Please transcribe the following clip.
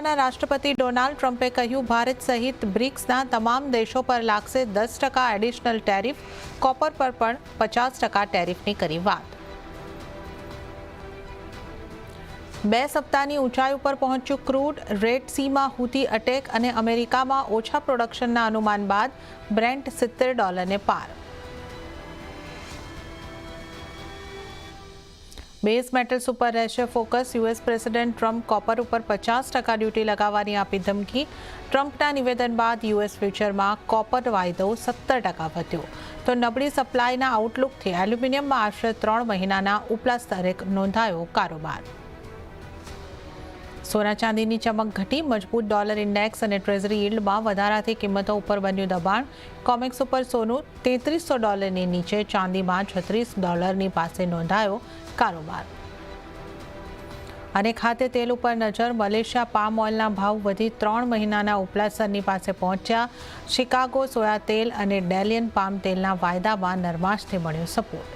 અમેરિકાના રાષ્ટ્રપતિ ડોનાલ્ડ ટ્રમ્પે કહ્યું, ભારત સહિત બ્રિક્સના તમામ દેશો પર લાગશે 10% એડિશનલ ટેરિફ. કોપર પર પણ 50% ટેરિફની કરી વાત. 2 સપ્તાહની ઊંચાઈ ઉપર પહોંચ્યું ક્રૂડ. રેડ સીમાં હુતી અટેક અને અમેરિકામાં ઓછા પ્રોડક્શનના અનુમાન બાદ બ્રેન્ટ $70 પાર. બેઝ મેટલ્સ ઉપર રહેશે focus. US president Trump copper ઉપર 50% ડ્યુટી લગાવવાની આપી ધમકી. ટ્રમ્પના નિવેદન બાદ યુએસ ફ્યુચરમાં કોપર વાયદો 70% વધ્યો. તો નબળી સપ્લાયના આઉટલુકથી એલ્યુમિનિયમમાં આશરે 3 મહિનાના ઉપલા સ્તરે નોંધાયો કારોબાર. સોના ચાંદીની ચમક ઘટી. મજબૂત ડોલર ઇન્ડેક્સ અને ટ્રેઝરી યીલ્ડમાં વધારાથી કિંમતો ઉપર બન્યું દબાણ. કોમેક્સ ઉપર સોનું $3300ની નીચે, ચાંદીમાં $36 પાસે નોંધાયો કારોબાર. અને ખાતે તેલ ઉપર નજર. મલેશિયા પામ ઓઇલના ભાવ વધી 3 મહિનાના ઉપલા સ્તરની પાસે પહોંચ્યા. શિકાગો સોયા તેલ અને ડેલિયન પામ તેલના વાયદામાં નરમાશથી મળ્યો સપોર્ટ.